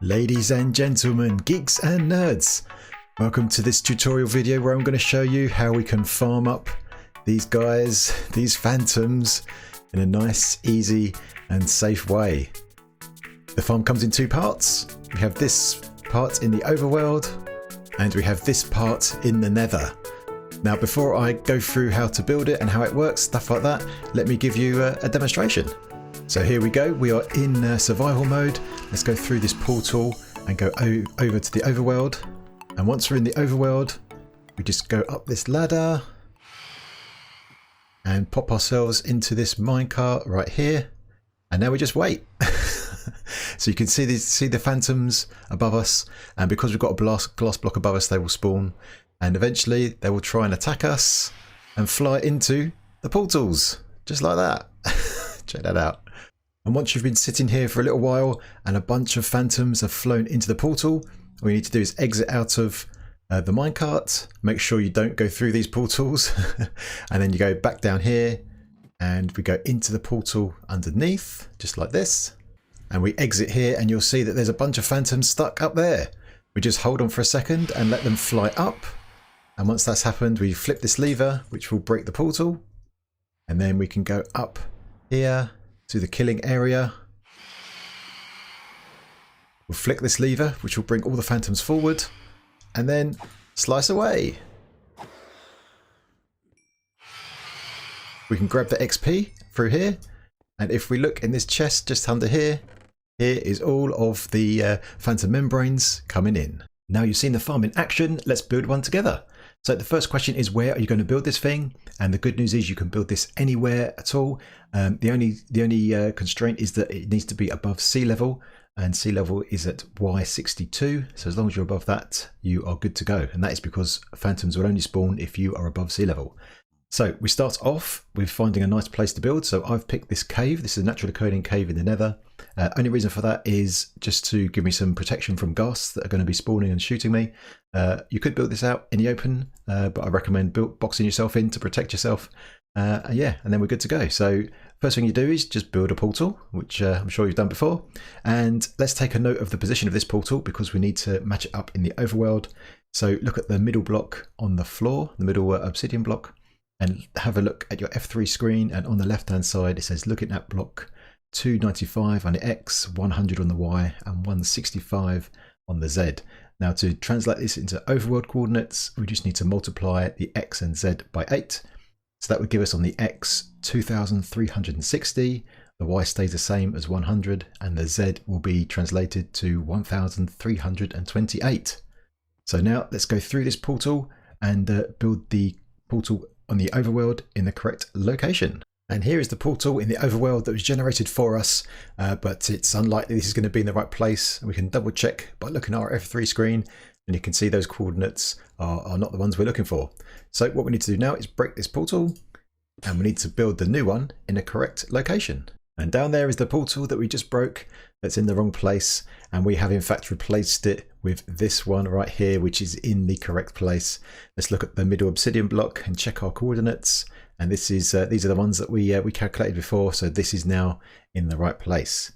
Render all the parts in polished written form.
Ladies and gentlemen, geeks and nerds, welcome to this tutorial video where I'm going to show you how we can farm up these guys, these phantoms, in a nice, easy and safe way. The farm comes in two parts. We have this part in the overworld and we have this part in the nether. Now before I go through how to build it and how it works, stuff like that, let me give you a demonstration. So here we go, we are in survival mode. Let's go through this portal and go over to the overworld. And once we're in the overworld, we just go up this ladder and pop ourselves into this minecart right here. And now we just wait. So you can see the phantoms above us, and because we've got a glass block above us, they will spawn. And eventually they will try and attack us and fly into the portals, just like that. Check that out. And once you've been sitting here for a little while and a bunch of phantoms have flown into the portal, all you need to do is exit out of the minecart. Make sure you don't go through these portals. And then you go back down here and we go into the portal underneath, just like this. And we exit here and you'll see that there's a bunch of phantoms stuck up there. We just hold on for a second and let them fly up. And once that's happened, we flip this lever, which will break the portal. And then we can go up here to the killing area. We'll flick this lever, which will bring all the phantoms forward, and then slice away. We can grab the XP through here, and if we look in this chest just under here, here is all of the phantom membranes coming in. Now you've seen the farm in action, let's build one together. So the first question is, where are you going to build this thing? And the good news is you can build this anywhere at all. The only constraint is that it needs to be above sea level, and sea level is at Y62. So as long as you're above that, you are good to go. And that is because phantoms will only spawn if you are above sea level. So we start off with finding a nice place to build. So I've picked this cave. This is a natural occurring cave in the nether. Only reason for that is just to give me some protection from ghasts that are going to be spawning and shooting me. You could build this out in the open, but I recommend boxing yourself in to protect yourself. Yeah, and then we're good to go. So first thing you do is just build a portal, which I'm sure you've done before. And let's take a note of the position of this portal because we need to match it up in the overworld. So look at the middle block on the floor, the middle obsidian block, and have a look at your F3 screen. And on the left hand side, it says looking at block 295 on the X, 100 on the Y, and 165 on the Z. Now to translate this into overworld coordinates, we just need to multiply the X and Z by 8. So that would give us on the X 2360, the Y stays the same as 100, and the Z will be translated to 1328. So now let's go through this portal and build the portal on the overworld in the correct location. And here is the portal in the overworld that was generated for us, but it's unlikely this is going to be in the right place. We can double check by looking at our F3 screen, and you can see those coordinates are not the ones we're looking for. So what we need to do now is break this portal, and we need to build the new one in the correct location. And down there is the portal that we just broke that's in the wrong place, and we have in fact replaced it with this one right here, which is in the correct place. Let's look at the middle obsidian block and check our coordinates. And this is these are the ones that we calculated before, so this is now in the right place.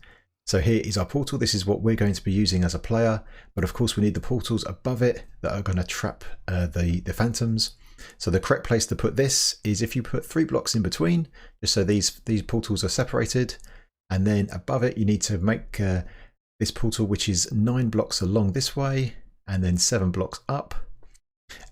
So here is our portal. This is what we're going to be using as a player, but of course we need the portals above it that are going to trap the phantoms. So the correct place to put this is if you put 3 blocks in between, just so these portals are separated, and then above it you need to make this portal which is 9 blocks along this way and then 7 blocks up,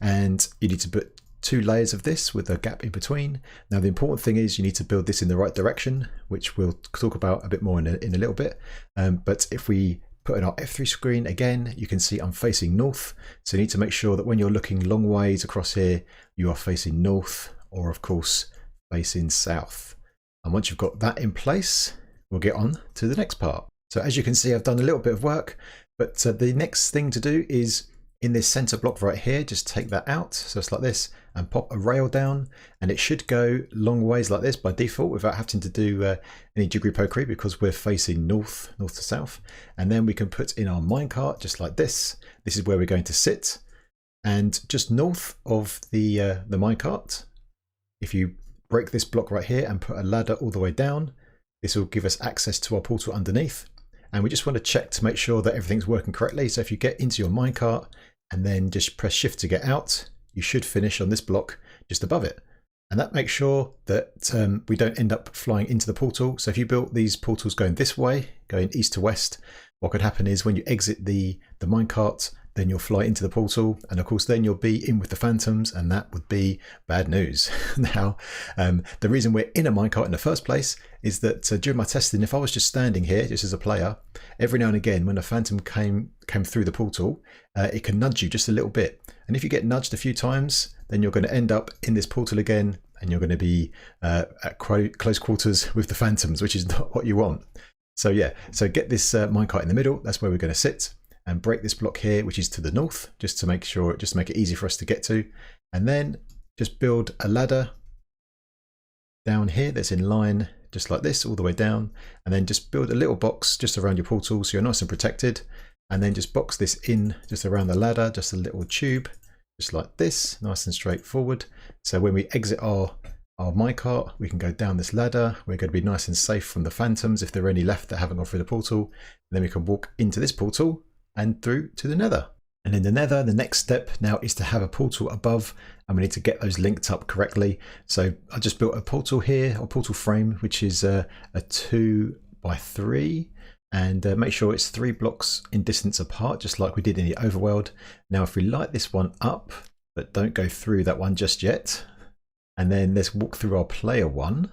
and you need to put 2 layers of this with a gap in between. Now the important thing is you need to build this in the right direction, which we'll talk about a bit more in a little bit. But if we put in our F3 screen again, you can see I'm facing north. So you need to make sure that when you're looking long ways across here, you are facing north, or of course facing south. And once you've got that in place, we'll get on to the next part. So as you can see, I've done a little bit of work, but the next thing to do is in this center block right here, just take that out. So it's like this, and pop a rail down, and it should go long ways like this by default without having to do any jiggery pokery because we're facing north to south. And then we can put in our minecart just like this. This is where we're going to sit, and just north of the minecart, if you break this block right here and put a ladder all the way down, this will give us access to our portal underneath. and we just want to check to make sure that everything's working correctly. So if you get into your minecart and then just press shift to get out, you should finish on this block just above it. And that makes sure that we don't end up flying into the portal. So if you built these portals going this way, going east to west, what could happen is when you exit the minecart, then you'll fly into the portal, and of course then you'll be in with the phantoms, and that would be bad news. Now, the reason we're in a minecart in the first place is that during my testing, if I was just standing here, just as a player, every now and again when a phantom came through the portal, it can nudge you just a little bit. And if you get nudged a few times, then you're going to end up in this portal again, and you're going to be at close quarters with the phantoms, which is not what you want. So yeah, so get this minecart in the middle, that's where we're going to sit, and break this block here, which is to the north, just to make it easy for us to get to. And then just build a ladder down here that's in line, just like this, all the way down. And then just build a little box just around your portal so you're nice and protected. And then just box this in just around the ladder, just a little tube, just like this, nice and straightforward. So when we exit our minecart, we can go down this ladder. We're going to be nice and safe from the phantoms if there are any left that haven't gone through the portal. And then we can walk into this portal and through to the Nether. And in the Nether, the next step now is to have a portal above, and we need to get those linked up correctly. So I just built a portal here, or portal frame, which is a 2x3, and make sure it's 3 blocks in distance apart, just like we did in the overworld. Now if we light this one up, but don't go through that one just yet, and then let's walk through our player one.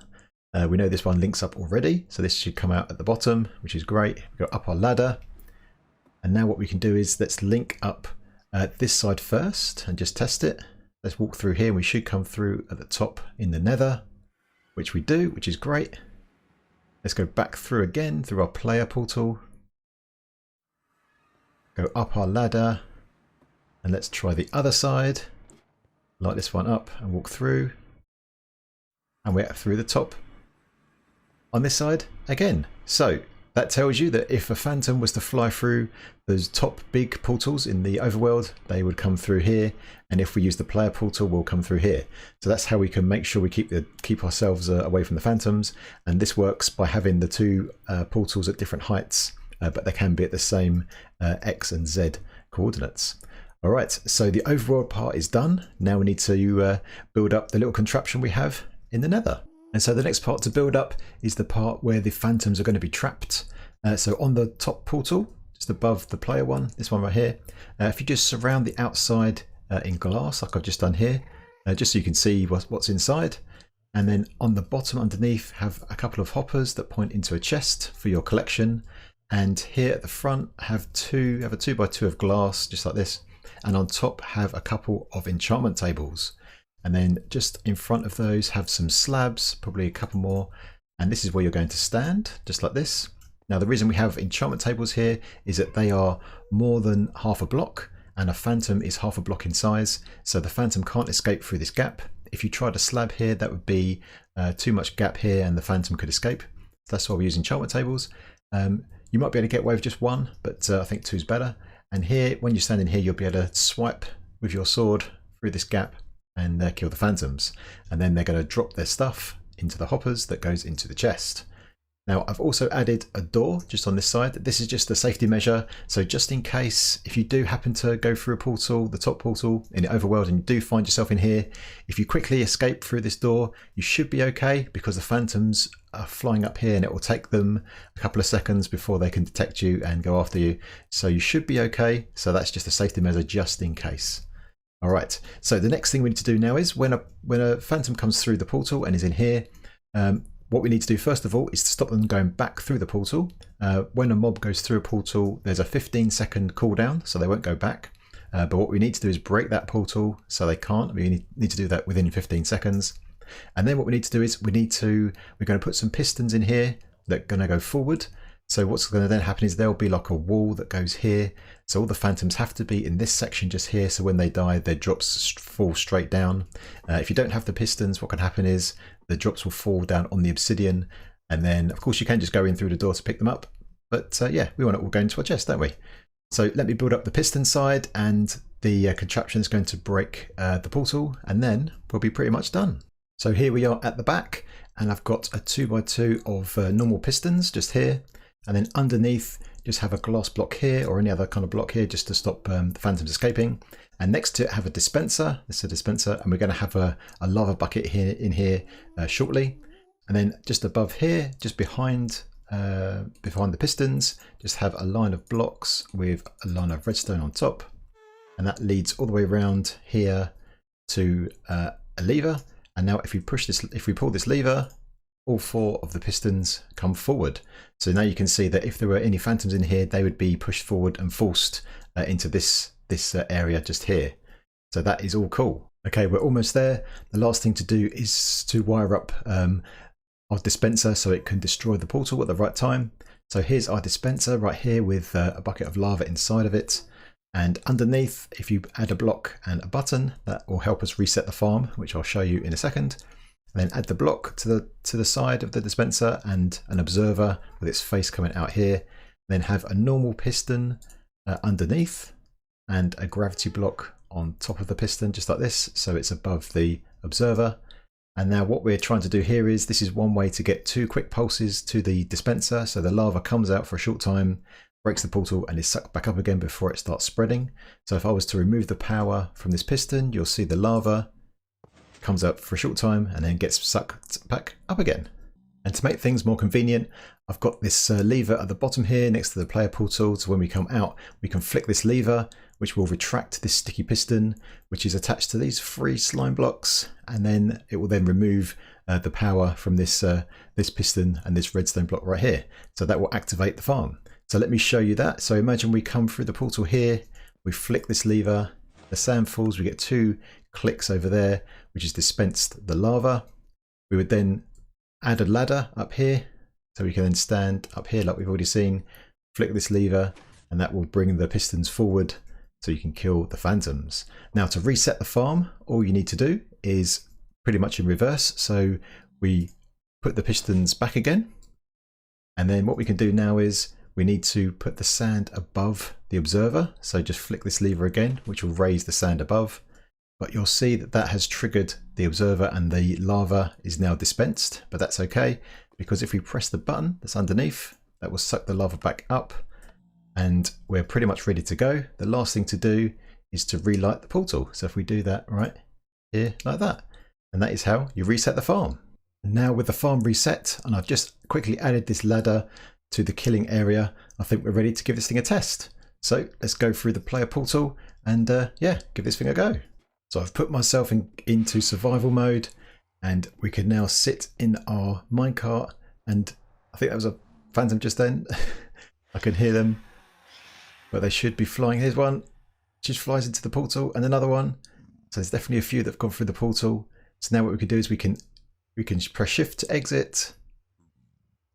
We know this one links up already, so this should come out at the bottom, which is great. We go up our ladder. And now what we can do is let's link up this side first and just test it. Let's walk through here. We should come through at the top in the Nether, which we do, which is great. Let's go back through again through our player portal. Go up our ladder, and let's try the other side. Light this one up and walk through. And we're through the top on this side again. So that tells you that if a phantom was to fly through those top big portals in the overworld, they would come through here, and if we use the player portal, we'll come through here. So that's how we can make sure we keep ourselves away from the phantoms, and this works by having the two portals at different heights, but they can be at the same X and Z coordinates. All right, so the overworld part is done. Now we need to build up the little contraption we have in the Nether. And so the next part to build up is the part where the phantoms are going to be trapped. So on the top portal, just above the player one, this one right here, if you just surround the outside in glass, like I've just done here, just so you can see what's inside. And then on the bottom underneath, have a couple of hoppers that point into a chest for your collection. And here at the front, have a 2x2 of glass, just like this. And on top, have a couple of enchantment tables. And then just in front of those have some slabs, probably a couple more. And this is where you're going to stand, just like this. Now the reason we have enchantment tables here is that they are more than half a block, and a phantom is half a block in size. So the phantom can't escape through this gap. If you tried a slab here, that would be too much gap here and the phantom could escape. That's why we use enchantment tables. You might be able to get away with just one, but I think 2 is better. And here, when you're standing here, you'll be able to swipe with your sword through this gap and kill the phantoms, and then they're going to drop their stuff into the hoppers that goes into the chest. Now I've also added a door just on this side. This is just a safety measure, so just in case if you do happen to go through a portal, the top portal in the overworld, and you do find yourself in here, if you quickly escape through this door, you should be okay, because the phantoms are flying up here and it will take them a couple of seconds before they can detect you and go after you. So you should be okay. So that's just a safety measure just in case. All right, so the next thing we need to do now is when a phantom comes through the portal and is in here, what we need to do first of all is to stop them going back through the portal. When a mob goes through a portal, there's a 15-second cooldown, so they won't go back. But what we need to do is break that portal so they can't. We need to do that within 15 seconds. And then what we need to do is we're going to put some pistons in here that are going to go forward. So what's going to then happen is there'll be like a wall that goes here. So all the phantoms have to be in this section just here. So when they die, their drops fall straight down. If you don't have the pistons, what can happen is the drops will fall down on the obsidian. And then of course you can just go in through the door to pick them up. But yeah, we want it all going into our chest, don't we? So let me build up the piston side, and the contraption is going to break the portal, and then we'll be pretty much done. So here we are at the back, and I've got a 2x2 of normal pistons just here. And then underneath, just have a glass block here or any other kind of block here just to stop the phantoms escaping. And next to it have a dispenser. This is a dispenser, and we're going to have a lava bucket here in here shortly. And then just above here, just behind the pistons, just have a line of blocks with a line of redstone on top, and that leads all the way around here to a lever. And now if we pull this lever, all 4 of the pistons come forward. So now you can see that if there were any phantoms in here, they would be pushed forward and forced into this area just here. So that is all cool. Okay, we're almost there. The last thing to do is to wire up our dispenser so it can destroy the portal at the right time. So here's our dispenser right here with a bucket of lava inside of it. And underneath, if you add a block and a button, that will help us reset the farm, which I'll show you in a second. And then add the block to the side of the dispenser and an observer with its face coming out here. Then have a normal piston underneath and a gravity block on top of the piston, just like this, so it's above the observer. And now what we're trying to do here is, this is one way to get 2 quick pulses to the dispenser. So the lava comes out for a short time, breaks the portal, and is sucked back up again before it starts spreading. So if I was to remove the power from this piston, you'll see the lava comes up for a short time and then gets sucked back up again. And to make things more convenient, I've got this lever at the bottom here next to the player portal. So when we come out, we can flick this lever, which will retract this sticky piston, which is attached to these 3 slime blocks. And then it will then remove the power from this piston and this redstone block right here. So that will activate the farm. So let me show you that. So imagine we come through the portal here, we flick this lever, the sand falls, we get 2 clicks over there, which has dispensed the lava. We would then add a ladder up here, so we can then stand up here like we've already seen, flick this lever, and that will bring the pistons forward so you can kill the phantoms. Now to reset the farm, all you need to do is pretty much in reverse. So we put the pistons back again, and then what we can do now is we need to put the sand above the observer. So just flick this lever again, which will raise the sand above. But you'll see that that has triggered the observer and the lava is now dispensed, but that's okay, because if we press the button that's underneath, that will suck the lava back up, and we're pretty much ready to go. The last thing to do is to relight the portal. So if we do that right here like that, and that is how you reset the farm. Now with the farm reset, and I've just quickly added this ladder to the killing area, I think we're ready to give this thing a test. So let's go through the player portal and yeah, give this thing a go. So I've put myself into survival mode, and we can now sit in our minecart, and I think that was a phantom just then. I can hear them, but they should be flying. Here's one, just flies into the portal, and another one. So there's definitely a few that have gone through the portal. So now what we can do is we can press shift to exit,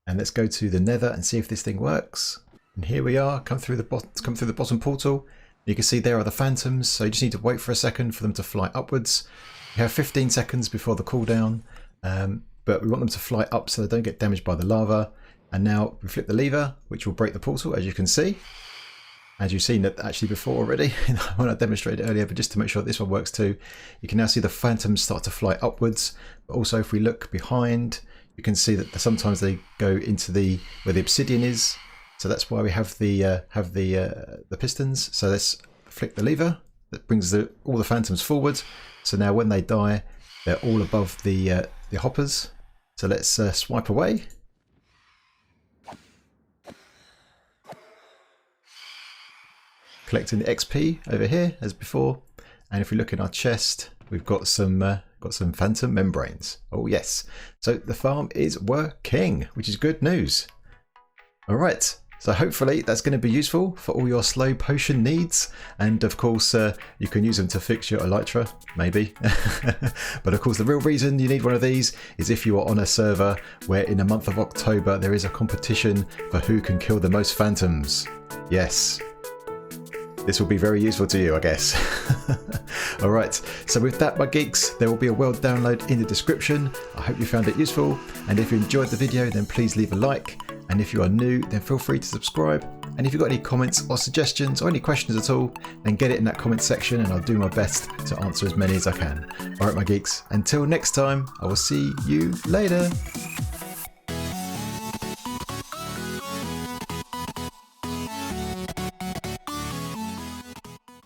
and let's go to the Nether and see if this thing works. And here we are, come through the bottom portal. You can see there are the phantoms, so you just need to wait for a second for them to fly upwards. You have 15 seconds before the cooldown, but we want them to fly up so they don't get damaged by the lava. And now we flip the lever, which will break the portal, as you can see. As you've seen it actually before already, when I demonstrated earlier, but just to make sure that this one works too. You can now see the phantoms start to fly upwards, but also if we look behind, you can see that sometimes they go into where the obsidian is. So that's why we have the pistons. So let's flick the lever. That brings all the phantoms forward. So now when they die, they're all above the hoppers. So let's swipe away. Collecting the XP over here as before. And if we look in our chest, we've got some phantom membranes. Oh yes. So the farm is working, which is good news. All right. So hopefully that's going to be useful for all your slow potion needs, and of course you can use them to fix your elytra, maybe. But of course the real reason you need one of these is if you are on a server where in the month of October there is a competition for who can kill the most phantoms. Yes. This will be very useful to you, I guess. Alright, so with that, my geeks, there will be a world download in the description. I hope you found it useful, and if you enjoyed the video then please leave a like, and if you are new then feel free to subscribe, and if you've got any comments or suggestions or any questions at all, then get it in that comment section and I'll do my best to answer as many as I can. Alright my geeks, until next time, I will see you later.